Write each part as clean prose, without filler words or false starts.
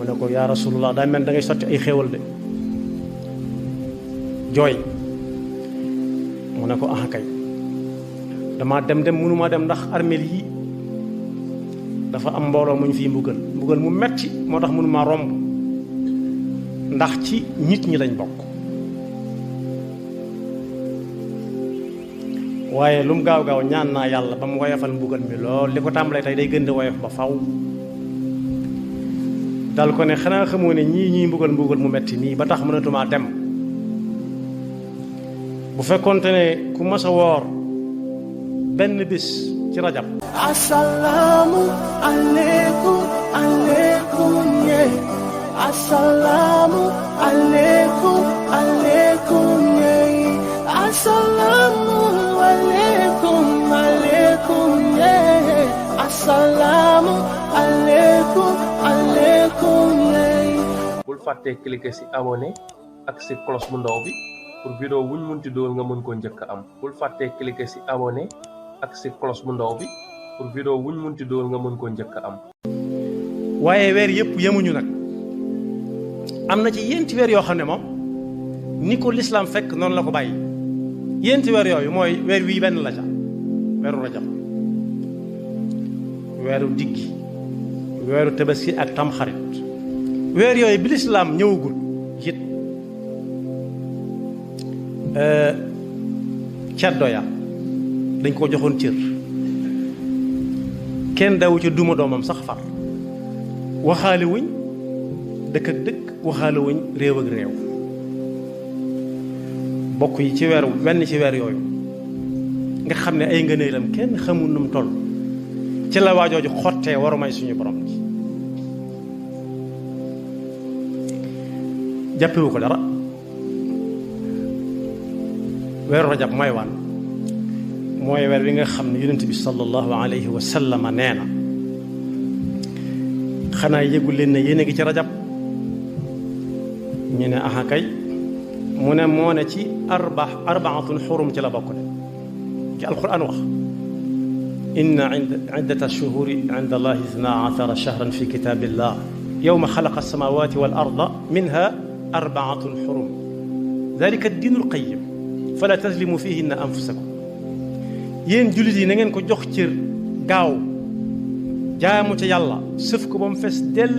ne ko yaa rasulullah daa mel da ngay sotti ay xéewal de jooy mu ne ko ah kay dama dem mënuma dem ndax armeel yi dafa am mbooloo muñ fii mbugal mu metti moo tax mënuma romb ndax ci nit ñi lañ bokk waaye lu mu gaaw gaaw ñaan naa yàlla ba mu woyofal mbugal mi lool li ko tàmbalee tey day gën di woyof ba faw dal ko ne xanaa xamoo ne ñii mbugal mu metti nii ba tax mënatumaa dem bu fekkonte ne ku mas a woor benn bis ci rajab assalaamu aleykum aleykum ye assalaamu aleykum aleykum ye assalaamu aleykum aleykum ye assalaamu aleykum aleykum ye bul fàttee cliquer ci abonné ak ci cloche bu ndaw bi pour vidéo wuñ munti dool nga mën ko njëkk am bul fàttee cliquer ci abonné ak ci cloche bu ndaw bi pour vidéo wuñ munti dool nga mën ko njëkk am. waaye weer yëpp yemuñu nag am na ci yéenti weer yoo xam ne moom ni ko lislaam fekk noonu la ko bàyyi yéenti weer yooyu mooy weer wii benn la ca weeru rajab weeru diggi weeru tabaski ak tamxarit weer yooyu bi lislaam ñëwagul it ceddo ya dañ ko joxoon cër kenn dawu ca duma doomam sax far waxaale wuñ dëkk ak dëkk waxaale wuñ réew ak réew bokk yi ci weer wenn ci weer yooyu nga xam ne ay ngëneelam kenn xamul nu mu toll ci la waajooju xottee waru may suñu borom ci jàppewu ko dara weeru rajab mooy wan mooy weer wi nga xam ne yonent bi sallallahu alayhi wa sallam nee na xanaa yëgul leen ne yéen a ngi ci rajab ñu ne aha kay mu ne moo ne ci arbaatun xurum ci la bokk de ci alquran wax inna iddata shuhuri inda allahi isna ashara shahran fi kitabillah yawma xalaqa alsamawati wal arda minha arbaatun xurum dalika diinu alqayim fala tazlimu fihinna anfusakum yéen jullit yi na ngeen ko jox cër gaaw jaamu ca yàlla sëf ko ba mu fees dell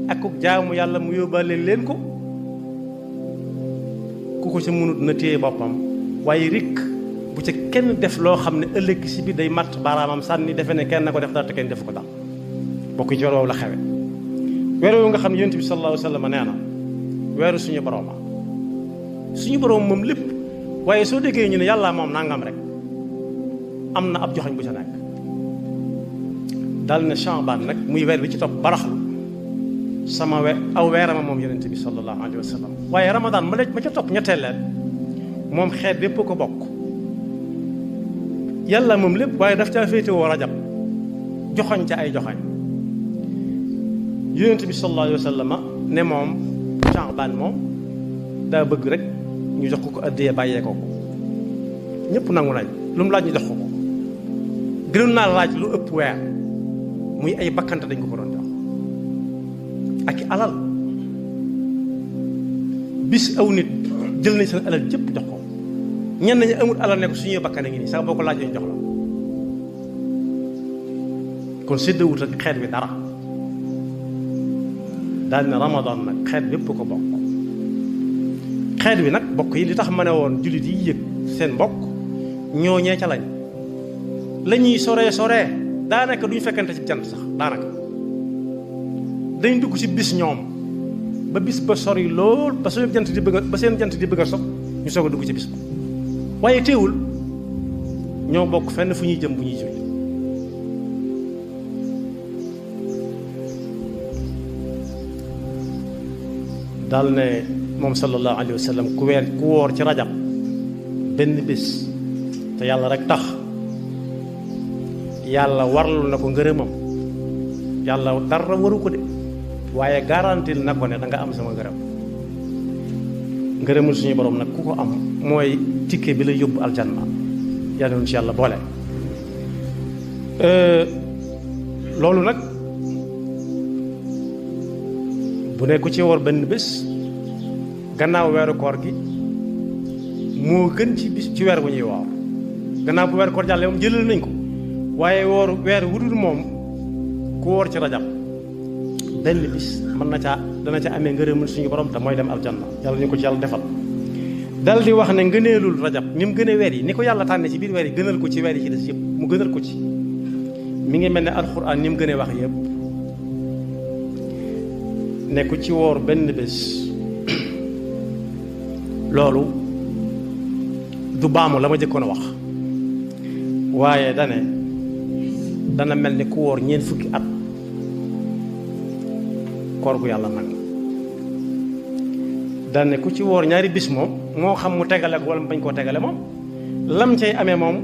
ak jaamu yàlla mu yóbbaale leen ko ku ko ca mënut na téye boppam waaye rikk bu ca kenn def loo xam ne ëllëg si bi day matt baaraamam sànni defe ne kenn na ko def dara te kenn def ko daal bokk ci weer woowu la xewe weer woowu nga xam ne yonent bi sallallahu alayhi wa sallam nee na weeru suñu borooma suñu boroom moom lépp waaye soo déggee ñu ne yàlla moom nangam rek am na ab joxañ bu ca nekk dal ne Sha'ban nag muy weer bi ci topp baraxlu sama aw weerama moom yonent bi sallallahu alayhi wa sallam waaye Ramadan ma ca topp ñetteel leen moom xeet bépp ko bokk yàlla moom lépp waaye daf caa féetewoo rajab joxoñ ca ay joxañ yonent bi sallallahu alayhi wa sallam ne moom Sha'ban moom daa bëgg rek ñu jox ko addiyee bàyyee ko ñëpp nangu nañ lu mu laaj ñu jox ko gënoon naa laaj lu ëpp weer muy ay bakkante dañ ko ko doon jox ak i alal bis aw nit jël nañ seen alal jëpp jox ko ñenn ñi amul alal ne ko suñuy bakkane ngi nii sax boo ko laajee ñu jox la kon séddawut ak xeet bi dara daal ne Ramadan nag xeet bépp ko bokk xeet bi nag bokk yi li tax ma ne woon jullit yi yëg seen bokk ñooñee ca lañ la ñuy soree daanaka duñ fekkante ci jant sax daanaka dañ dugg ci bis ñoom ba bis ba sori lool ba seen jant di bëgg a sox ñu soog a dugg ci bis ba waaye teewul ñoo bokk fenn fu ñuy jëm bu ñuy julli daal ne moom sallallahu alayhi wa sallam ku woor ci rajab benn bis te yàlla rek tax yàlla warlu na ko ngërëmam yàlla dara waru ko de waaye garantil na ko ne da nga am sama ngërëm ngërëmul suñu borom nag ku ko am mooy ticket bi la yóbbu aljanna yàlla noonu ci yàlla boole loolu nag bu ne ku ci woor benn bés gannaaw weeru koor gi moo gën ci bis ci weer wu ñuy woor gannaaw bu weeru koor jàllee moom jëlal nañ ko waaye woor weer wudul moom ku woor ci rajab benn bis mën na caa dana ca amee ngërëmul suñu borom te mooy dem aljanna yàlla ñu ko ci yàlla defal dal di wax ne ngëneelul rajab ni mu gënee weer yi ni ko yàlla tànne ci biir weer yi gënal ko ci weer yi ci des yëpp mu gënal ko ci mi ngi mel ne alxuraan ni mu gënee wax yëpp ne ku ci woor benn bés loolu du baamu la ma jëkkoon a wax waaye dana mel ni ku woor ñeent fukki at koor gu yàlla nag dane ku ci woor ñaari bis moom moo xam mu tegale ko wala mu bañ koo tegale moom lam cay amee moom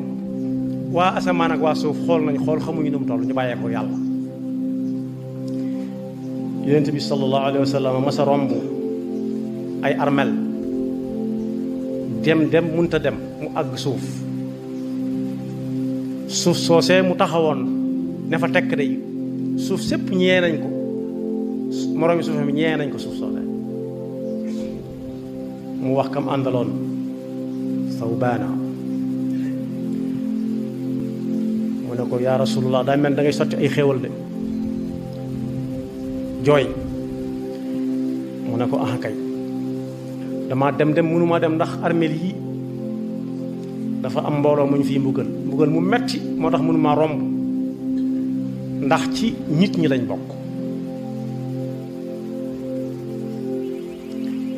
waa asamaan ak waa suuf xool nañ xool xamuñu nu mu toll ñu bàyyee ko yàlla yonent bi sallallahu alayhi wa sallam masa romb ay armel dem munta dem mu àgg suuf soosee mu taxawoon ne fa tekk day suuf sépp ñee nañ ko moroomi suuf mi ñee nañ ko suuf soosee mu wax kam àndaloon Sawbaana mu ne ko yaa rasulullah daa mel da ngay sotti ay xéewal de jooy mu ne ko ah kay dama dem mënuma dem ndax armeel yi dafa am mbooloo muñ fii mbugal mu metti moo tax mënuma romb ndax ci nit ñi lañ bokk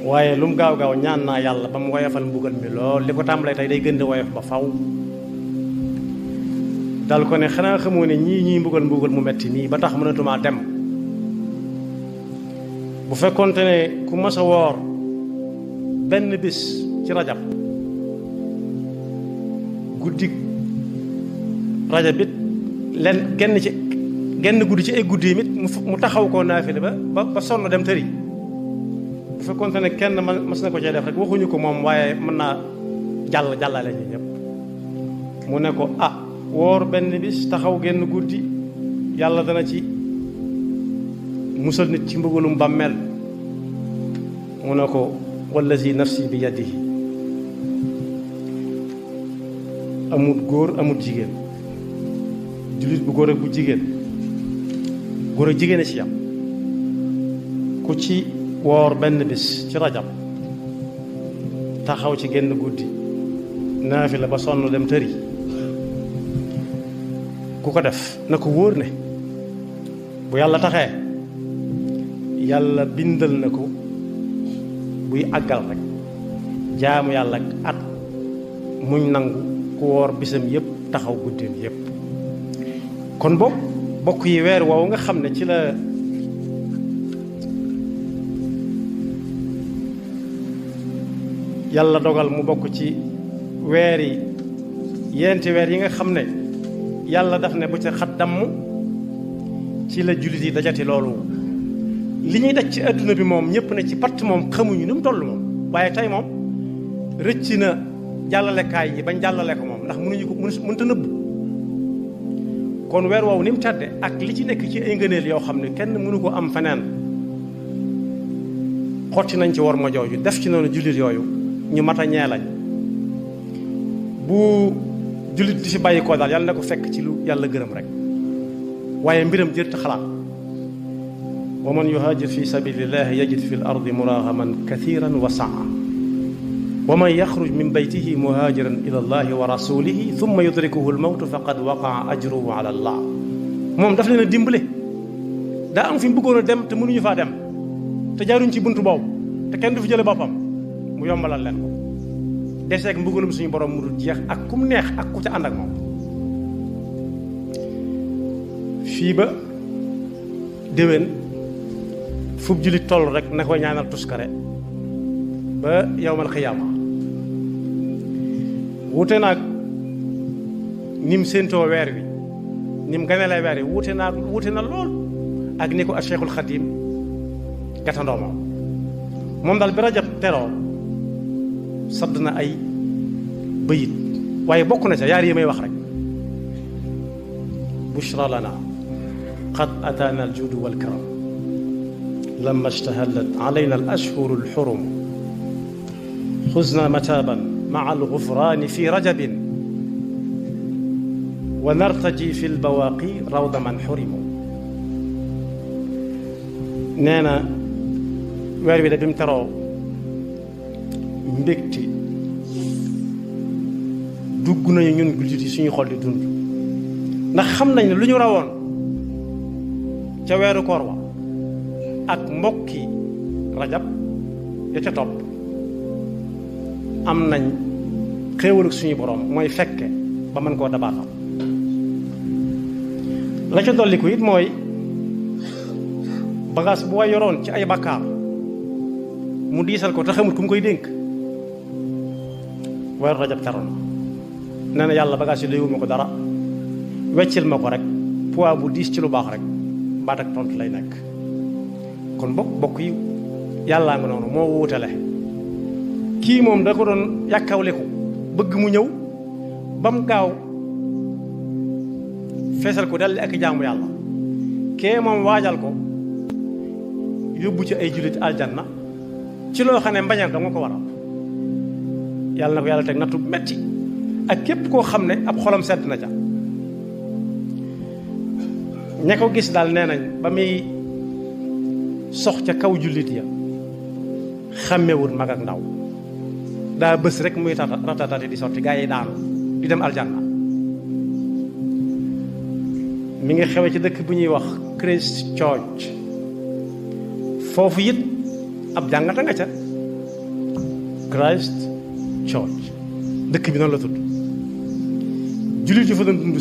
waaye lu mu gaaw gaaw ñaan naa yàlla ba mu woyofal mbugal mi lool li ko tàmbalee tey day gën di woyof ba faw dal ko ne xanaa xamoo ne ñii mbugal mu metti nii ba tax mënatumaa dem bu fekkonte ne ku mas a woor benn bis ci rajab guddi rajab bit genn guddi ci ay guddi yi mit mu taxaw koo naafile ba sonn dem tëri bu fekkonte ne kenn mas na ko cee def rek waxuñu ko moom waaye mën naa jàllale ñu ñëpp mu ne ko woor benn bis taxaw genn guddi yàlla dana ci musal nit ci mbugalum bàmmeel mu ne ko wallazi nafsi bi yadihi amut góor amut jigéen jullit bu góor ak bu jigéen góor ak jigéen a ci yam ku ci woor benn bis ci rajab taxaw ci genn guddi naafila ba sonn dem tëri ku ko def na ko wóor ne bu yàlla taxee yàlla bindal na ko buy àggal rek jaamu yàlla ak at muñ nangu ku woor bisam yépp taxaw guddeem yépp kon bokk yi weer woowu nga xam ne ci la yàlla dogal mu bokk ci yenti weer yi nga xam ne yàlla daf ne bu ca xat damm ci la jullit yi dajati loolu li ñuy daj ci adduna bi moom ñëpp ne ci patt moom xamuñu ni mu toll moom waaye tey moom rëcc na jàllalekaay yi bañ jàllale ko moom ndax mënta nëbb kon weer woowu ni mu tàdde ak li ci nekk ci ay ngëneel yoo xam ne kenn mënu ko am feneen xotti nañ ci war ma jooju def ci noonu jullit yooyu ñu mat a ñee lañ bu jullit di fi bàyyi koo daal yàlla na ko fekk ci lu yàlla gërëm rek waaye mbiram jër te xalaat wa man yuhaajir fi sabilillahi yajid fi l ardi muragaman kathiran wa saa wa man yaxruj min baytihi muhaajiran ila allahi wa rasulihi thumma yudrikuhu lmawtu faqad waqaa ajruhu ala allah moom daf leen a dimbale daa am fi mu bëggoon a dem te mënuñu faa dem te jaaruñ ci buntu boobu te kenn du fi jële boppam mu yombalal leen ko deseeg mbugalum suñu borom mu dul jeex ak kum neex ak ku ca ànd ak moom fii ba déwén fub jullit toll rek na koy ñaanal tuskare ba yawmal xiyaama wuute naag nim séentoo weer wi nim ganelee weer wi wuute na lool ak ni ko ak Cheikhul Xadim gàttandoo moom daal bi rajab teroo sadd na ay bayit waaye bokk na ca yaar yi may wax rek bushra lana qad ataana aljuudu walkaram lamma ishtahallat alayna al ashhuru al xurum xuzna mataban maa al gufraani fi rajabin wa nartaji fi l bawaaqi rawda man xurimu. nee na weer wi de bi mu teroo mbégte dugg nañu ñun jullit yi suñu xol di dund ndax xam nañ ne lu ñu rawoon ca weeru koor wa ak mbokki rajab ya ca topp am nañ xéewalug suñu borom mooy fekke ba mën koo dabaatal. la ca dolliku it mooy bagaas bu way yoroon ci ay bakkaar mu diisal ko te xamut ku mu koy dénk weeru rajab teru na nee na yàlla bagaas yi doyuma ko dara weccil ma ko rek poids bu diis ci lu baax rek baat ak tontu lay nekk. kon bokk yi yàllaa nga noonu moo wuutale kii moom da ko doon yàkkawleku bëgg mu ñëw ba mu gaaw feesal ko daldi ak jaamu yàlla kee moom waajal ko yóbbu ci ay jullit aljanna ci loo xam ne mbañal da nga ko waral. yàlla na ko yàlla teg nattu metti ak képp koo xam ne ab xolam sedd na ca. ña ko gis daal nee nañ ba muy sox ca kaw jullit ya xàmmewul mag ak ndaw daa bés rek muy ratatati di sotti gaa yi daanu di dem aljanna. mi ngi xewe ci dëkk bu ñuy wax Christchurch foofu it ab jàngata nga ca Christchurch dëkk bi noonu la tudd. jullit yi fa doon dund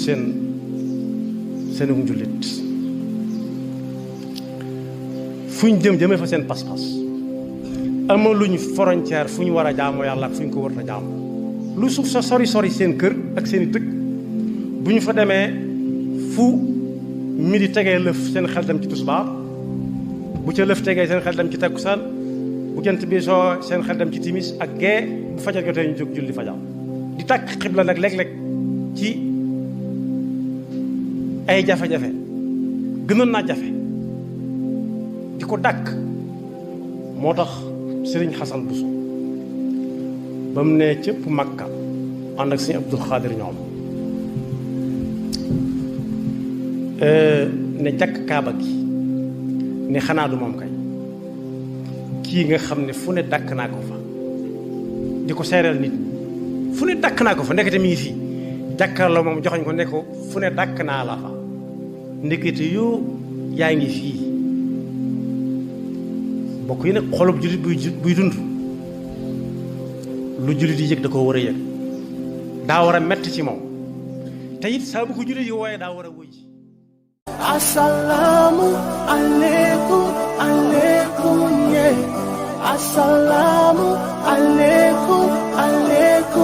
seenum jullit fu ñu jëmee fa seen pas-pas ama luñ frontière fu ñu war a jaamoo yàlla ak fu ñu ko war a jaamoo lu suuf sa sori seen kër ak seen i dëkk bu ñu fa demee fu midi tegee lëf seen xel dem ci tisbaar bu ca lëf tegee seen xel dem ci takkusaan bu jant bi soo seen xel dem ci timis ak gee bu fajar jotee ñu jóg julli fajar di tàkk xibla nag léeg-léeg ci ay jafe-jafe gënoon naa jafe di ko dàkk. moo tax Sëriñ Xasan Buso ba mu ne cëpp Makka ànd ak Sëriñ Abdul Xaadir ñoom ne jàkk kaaba gi ne xanaa du moom kay kii nga xam ne fu ne dàkk naa ko fa di ko seereel nit ñi fu ne dàkk naa ko fa ndekete mi ngi fii jàkkaarloo moom joxoñ ko ne ko fu ne dàkk naa la fa ndekete yoo yaa ngi fii. bokk yi nag xolub jullit buy dund lu jullit yi yëg da koo war a yëg daa war a metti ci moom te it saa bu ko jullit yi wooyee daa war a wuy. Assalamu alaikum, alaikum, yeah. Assalamu alaikum, alaikum.